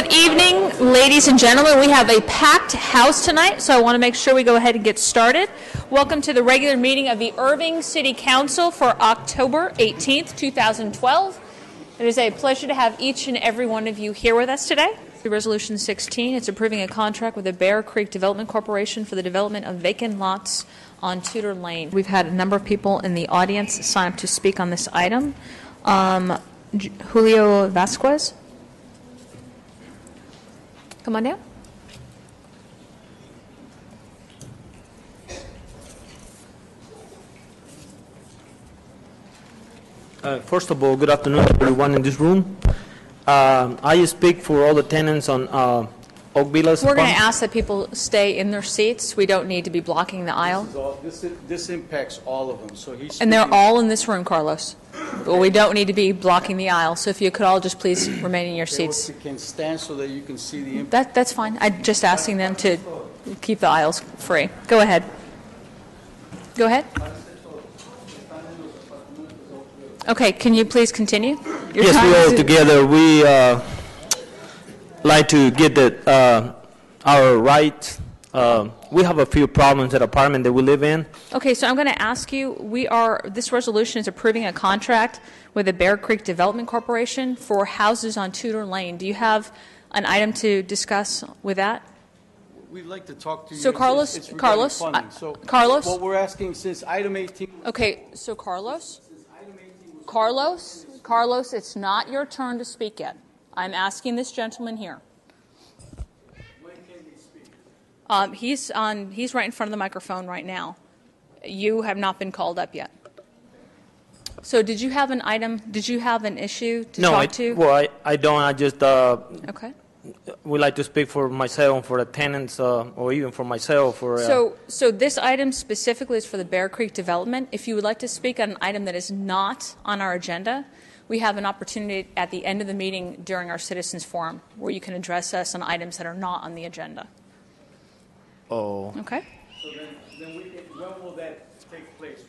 Good evening, ladies and gentlemen. We have a packed house tonight, so I want to make sure we go ahead and get started. Welcome to the regular meeting of the Irving City Council for October 18th, 2012. It is a pleasure to have each and every one of you here with us today. Resolution 16, it's approving a contract with the Bear Creek Development Corporation for the development of vacant lots on Tudor Lane. We've had a number of people in the audience sign up to speak on this item. Julio Vasquez. Come on down. First of all, good afternoon to everyone in this room. I speak for all the tenants on Oak Villas. We're going to ask that people stay in their seats. We don't need to be blocking the aisle. This impacts all of them. So he's and they're all in this room, Carlos. But we don't need to be blocking the aisle. So if you could all just please remain in your seats. You can stand so that you can see the impact. That's fine. I'm just asking them to keep the aisles free. Go ahead. Go ahead. Okay, can you please continue? Yes, we all together. We like to get our rights. We have a few problems at the apartment that we live in. Okay, so I'm going to ask you, this resolution is approving a contract with the Bear Creek Development Corporation for houses on Tudor Lane. Do you have an item to discuss with that? We'd like to talk to you. So Carlos, Carlos, what we're asking since item 18. Okay, so Carlos, it's not your turn to speak yet. I'm asking this gentleman here. When can he speak? He's right in front of the microphone right now. You have not been called up yet. So did you have an item? Did you have an issue to talk to? Well, I don't. I just okay. Would like to speak for myself, for the tenants, or even for myself. So this item specifically is for the Bear Creek development. If you would like to speak on an item that is not on our agenda, we have an opportunity at the end of the meeting during our citizens forum where you can address us on items that are not on the agenda. Oh. Okay. So then when will that take place?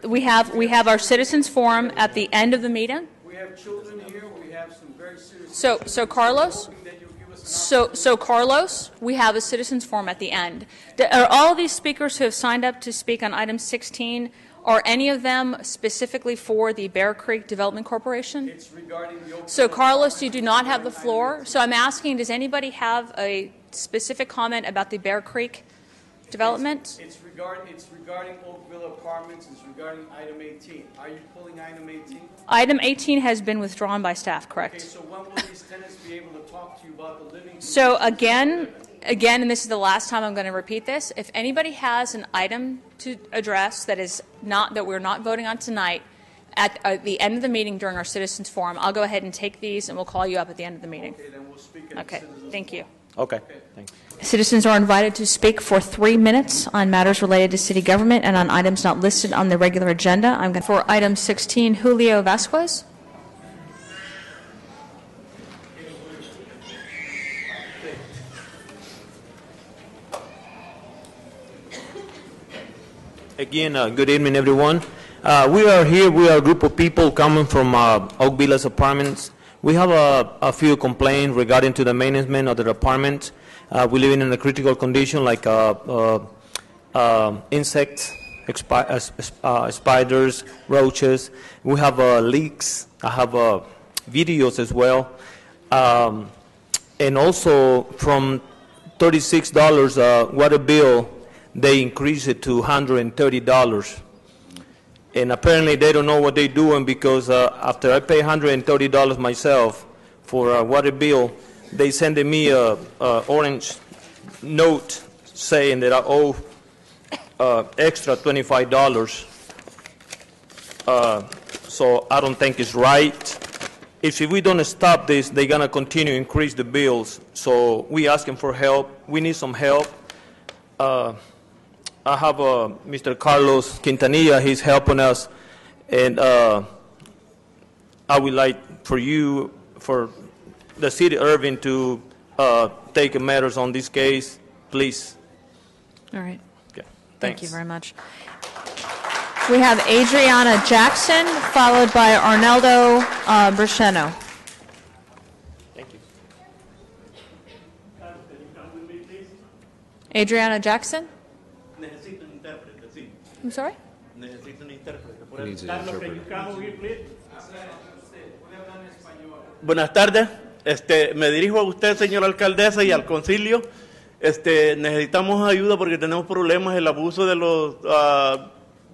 We have our citizens forum at the end of the meeting. We have children here. We have some very serious. So Carlos. So Carlos, we have a citizens forum at the end. Are all these speakers who have signed up to speak on item 16, are any of them specifically for the Bear Creek Development Corporation? It's regarding the so Carlos, you do not have the floor. So I'm asking, does anybody have a specific comment about the Bear Creek development? It's regarding Oakville Apartments. It's regarding item 18. Are you pulling item 18? Item 18 has been withdrawn by staff, correct? Okay, so when will these tenants be able to talk to you about the living? So again, and this is the last time I'm going to repeat this, if anybody has an item to address that we're not voting on tonight, at the end of the meeting during our citizens forum, I'll go ahead and take these and we'll call you up at the end of the meeting. Okay, then we'll speak. Okay, thank you. Okay, thanks. Citizens are invited to speak for 3 minutes on matters related to city government and on items not listed on the regular agenda. I'm going for item 16, Julio Vasquez. Again, good evening, everyone. We are here. We are a group of people coming from Oak Villas Apartments. We have a few complaints regarding to the management of the apartment. We live in a critical condition, like insects, spiders, roaches. We have leaks. I have videos as well. And also from $36 water bill, they increased it to $130. And apparently they don't know what they're doing because after I pay $130 myself for a water bill, they sending me a orange note saying that I owe extra $25. So I don't think it's right. If we don't stop this, they're going to continue to increase the bills. So we asking for help. We need some help. I have Mr. Carlos Quintanilla. He's helping us. And I would like for the city of Irving to take matters on this case, please. All right. Okay. Thank you very much. We have Adriana Jackson, followed by Arnaldo Briceno. Thank you. Adriana Jackson? Necesito un intérprete, sí. I'm sorry? Necesito un intérprete. He needs an interpreter. Buenas tardes. Me dirijo a usted, señora alcaldesa, y al concilio. Necesitamos ayuda porque tenemos problemas. El abuso de los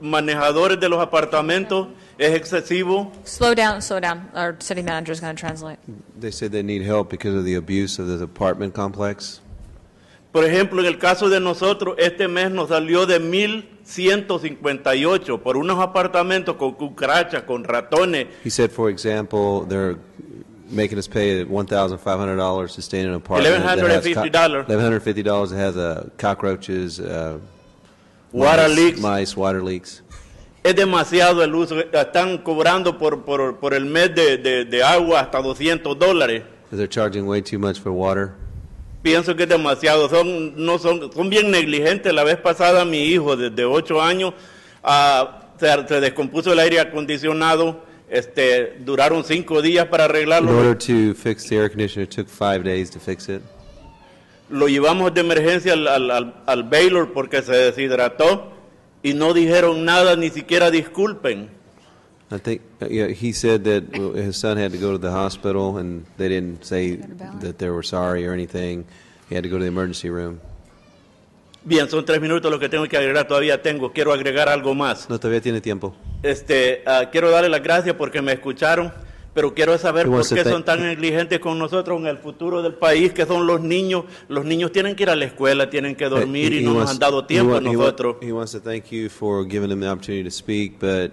manejadores de los apartamentos es excesivo. Slow down, slow down. Our city manager is going to translate. They said they need help because of the abuse of the apartment complex. Por ejemplo, en el caso de nosotros, este mes nos salió de 1,158 por unos apartamentos con cucarachas, con ratones. He said, for example, they're making us pay $1,500 to stay in an apartment. $1,150. $1,150 that has cockroaches, Water leaks. mice, water leaks. Es demasiado el uso. Están cobrando por el mes de agua hasta $200. They're charging way too much for water. Pienso que es demasiado. Son bien negligentes. La vez pasada mi hijo de 8 años se descompuso el aire acondicionado. Duraron 5 días para arreglarlo. In order to fix the air conditioner, it took 5 days to fix it. Lo llevamos de emergencia al Baylor porque se deshidrató y no dijeron nada, ni siquiera disculpen. I think he said that his son had to go to the hospital, and they didn't say that they were sorry or anything. He had to go to the emergency room. Bien, son 3 minutos lo que tengo que agregar. Quiero agregar algo más. No, todavía tiene tiempo. Quiero darle las gracias porque me escucharon, pero quiero saber He por wants to qué thank- son tan negligentes con nosotros en el futuro del país, que son los niños. Los niños tienen que ir a la escuela, tienen que dormir y no nos han dado tiempo a nosotros. He wants to thank you for giving him the opportunity to speak, but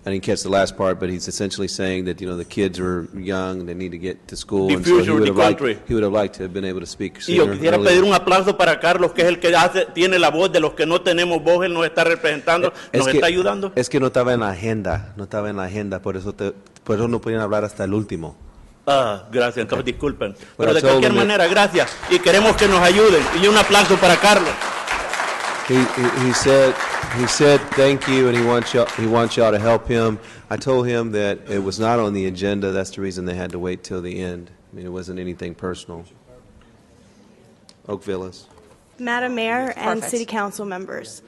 I didn't catch the last part, but he's essentially saying that, the kids are young, they need to get to school, The and so future of the country. he would have liked to have been able to speak Y yo sooner. quisiera earlier. pedir un aplauso para Carlos, que es el que tiene la voz de los que no tenemos voz. Él nos está representando, nos está ayudando. Es que no estaba en la agenda, por eso no podían hablar hasta el último. Gracias, entonces disculpen. But Pero I de told cualquier him that- manera, gracias. Y queremos que nos ayuden. Y un aplauso para Carlos. He said thank you, and he wants y'all to help him. I told him that it was not on the agenda. That's the reason they had to wait till the end. I mean, it wasn't anything personal. Oak Villas. Madam Mayor and Perfect. City Council members,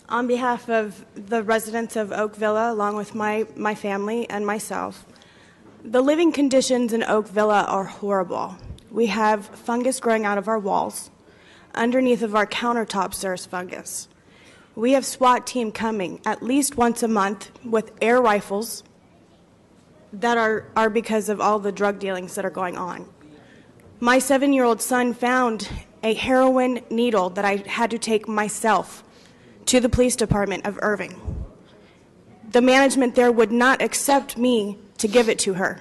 on behalf of the residents of Oak Villa, along with my family and myself, the living conditions in Oak Villa are horrible. We have fungus growing out of our walls. Underneath of our countertops, there's fungus. We have SWAT team coming at least once a month with air rifles that are because of all the drug dealings that are going on. My 7-year-old son found a heroin needle that I had to take myself to the police department of Irving. The management there would not accept me to give it to her.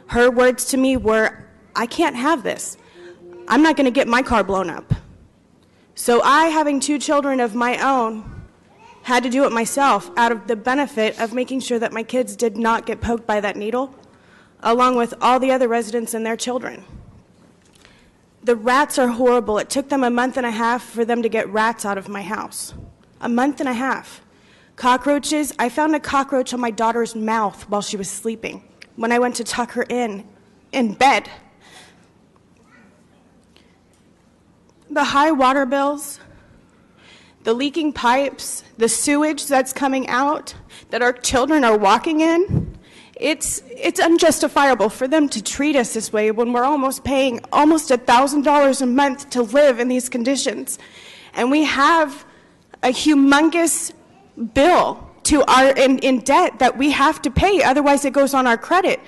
Her words to me were, "I can't have this. I'm not going to get my car blown up." So I, having 2 children of my own, had to do it myself out of the benefit of making sure that my kids did not get poked by that needle, along with all the other residents and their children. The rats are horrible. It took them a month and a half for them to get rats out of my house. A month and a half. Cockroaches, I found a cockroach on my daughter's mouth while she was sleeping when I went to tuck her in bed. The high water bills, the leaking pipes, the sewage that's coming out that our children are walking in, it's unjustifiable for them to treat us this way when we're almost paying almost $1,000 a month to live in these conditions. And we have a humongous bill to in debt that we have to pay, otherwise it goes on our credit.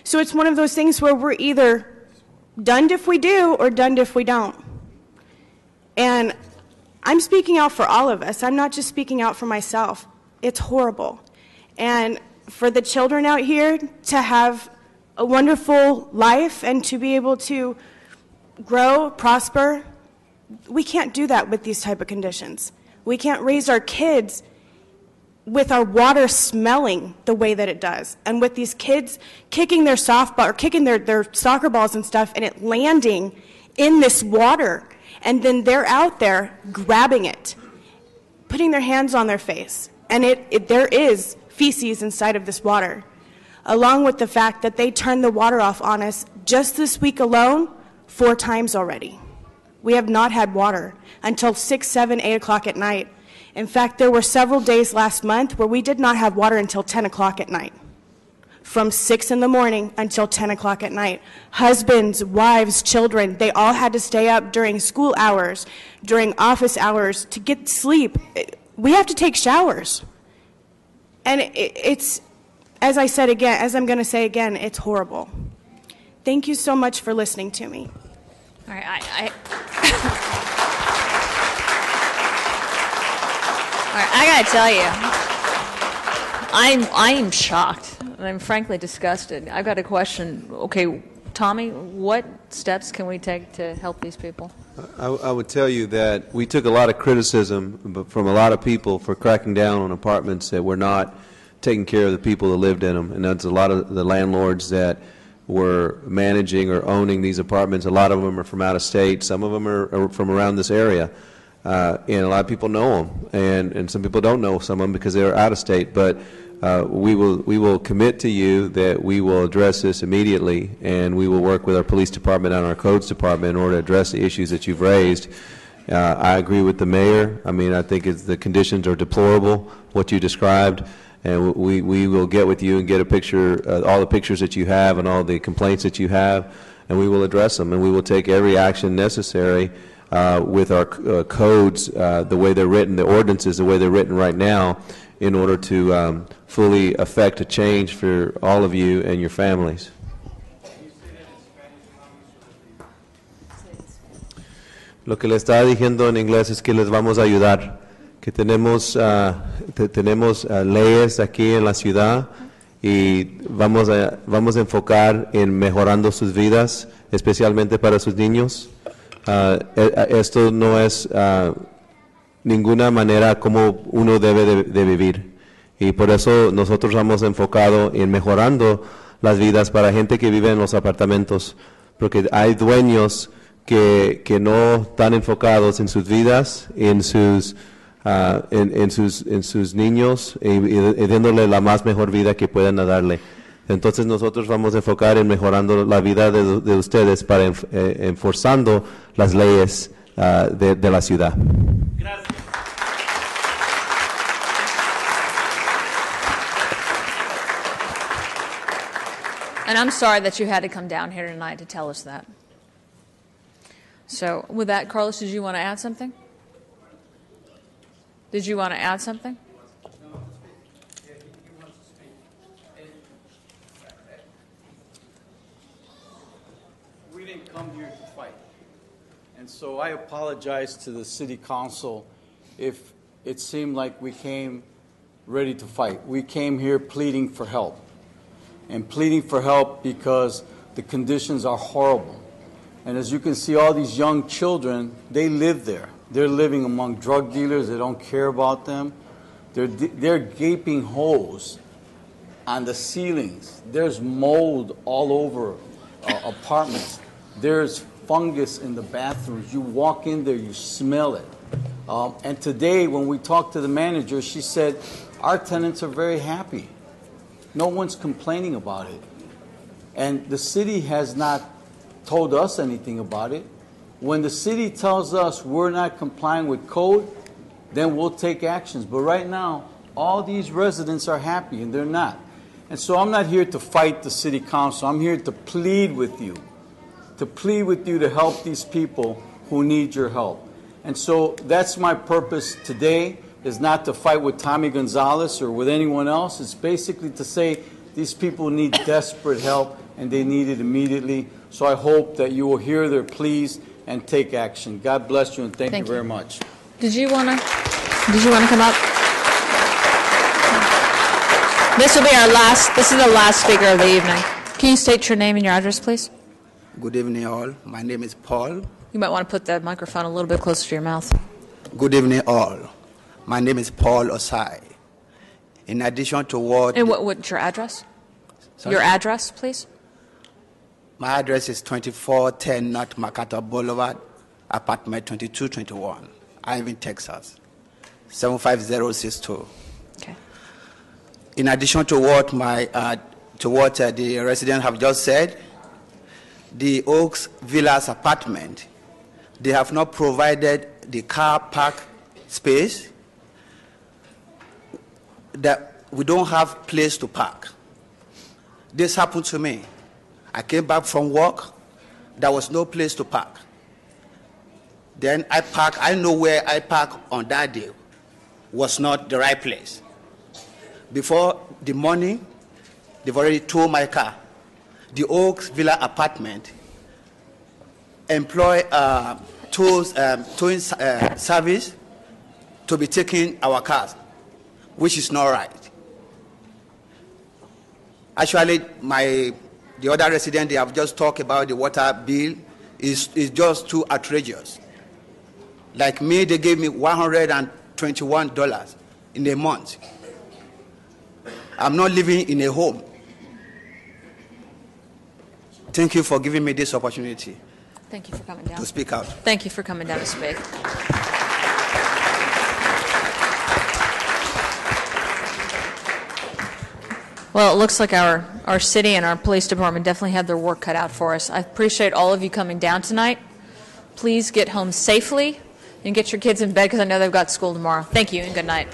So it's one of those things where we're either done if we do or done if we don't. And I'm speaking out for all of us. I'm not just speaking out for myself. It's horrible. And for the children out here to have a wonderful life and to be able to grow, prosper, we can't do that with these type of conditions. We can't raise our kids with our water smelling the way that it does, and with these kids kicking their softball or kicking their soccer balls and stuff, and it landing in this water, and then they're out there grabbing it, putting their hands on their face, and there is feces inside of this water, along with the fact that they turned the water off on us just this week alone 4 times already. We have not had water until 6, 7, 8 o'clock at night. In fact, there were several days last month where we did not have water until 10 o'clock at night. From 6 in the morning until 10 o'clock at night. Husbands, wives, children, they all had to stay up during school hours, during office hours to get sleep. We have to take showers. And it's, as I said again, as I'm going to say again, it's horrible. Thank you so much for listening to me. All right, All right, I gotta tell you, I am shocked, and I'm frankly disgusted. I've got a question. Okay, Tommy, what steps can we take to help these people? I would tell you that we took a lot of criticism from a lot of people for cracking down on apartments that were not taking care of the people that lived in them, and that's a lot of the landlords that were managing or owning these apartments. A lot of them are from out of state. Some of them are from around this area. And a lot of people know them, and some people don't know some of them because they're out of state. But we will commit to you that we will address this immediately, and we will work with our police department and our codes department in order to address the issues that you've raised. I agree with the mayor. I mean, I think the conditions are deplorable, what you described, and we will get with you and get a picture, all the pictures that you have and all the complaints that you have, and we will address them, and we will take every action necessary with our codes, the way they're written, the ordinances, the way they're written right now, in order to fully affect a change for all of you and your families. Lo que le estaba diciendo en inglés es que les vamos a ayudar, que tenemos leyes aquí en la ciudad y vamos a enfocar en mejorando sus vidas, especialmente para sus niños. Esto no es ninguna manera como uno debe de vivir, y por eso nosotros hemos enfocado en mejorando las vidas para gente que vive en los apartamentos, porque hay dueños que no están enfocados en sus vidas, en sus niños y dándole la más mejor vida que puedan darle. Entonces nosotros vamos a enfocar en mejorando la vida de ustedes para enforzando las leyes de la ciudad. Gracias. And I'm sorry that you had to come down here tonight to tell us that. So with that, Carlos, did you want to add something? Did you want to add something? We didn't come here to fight. And so I apologize to the city council if it seemed like we came ready to fight. We came here pleading for help. And pleading for help because the conditions are horrible. And as you can see, all these young children, they live there. They're living among drug dealers. They don't care about them. They're gaping holes on the ceilings. There's mold all over apartments. There's fungus in the bathrooms. You walk in there, you smell it. And today, when we talked to the manager, she said, our tenants are very happy. No one's complaining about it. And the city has not told us anything about it. When the city tells us we're not complying with code, then we'll take actions. But right now, all these residents are happy, and they're not. And so I'm not here to fight the city council. I'm here to plead with you to help these people who need your help. And so that's my purpose today, is not to fight with Tommy Gonzalez or with anyone else. It's basically to say these people need desperate help, and they need it immediately. So I hope that you will hear their pleas and take action. God bless you, and thank you very much. Did you want to come up? This will be our last. This is the last speaker of the evening. Can you state your name and your address, please? Good evening, all. My name is Paul. You might want to put the microphone a little bit closer to your mouth. Good evening, all. My name is Paul Osai. In addition to what... And what's your address? Sorry? Your address, please? My address is 2410 North Mercator Boulevard, apartment 2221, Irving, Texas, 75062. Okay. In addition to what the residents have just said, the Oaks Villas apartment, they have not provided the car park space, that we don't have place to park. This happened to me. I came back from work, there was no place to park. Then I know where I park on that day was not the right place. Before the morning, they've already towed my car. The Oaks Villa apartment employ towing service to be taking our cars, which is not right. Actually, the other resident, they have just talked about the water bill is just too outrageous. Like me, they gave me $121 in a month. I'm not living in a home. Thank you for giving me this opportunity. Thank you for coming down. To speak out. Thank you for coming down to speak. Well, it looks like our city and our police department definitely have their work cut out for us. I appreciate all of you coming down tonight. Please get home safely and get your kids in bed because I know they've got school tomorrow. Thank you and good night.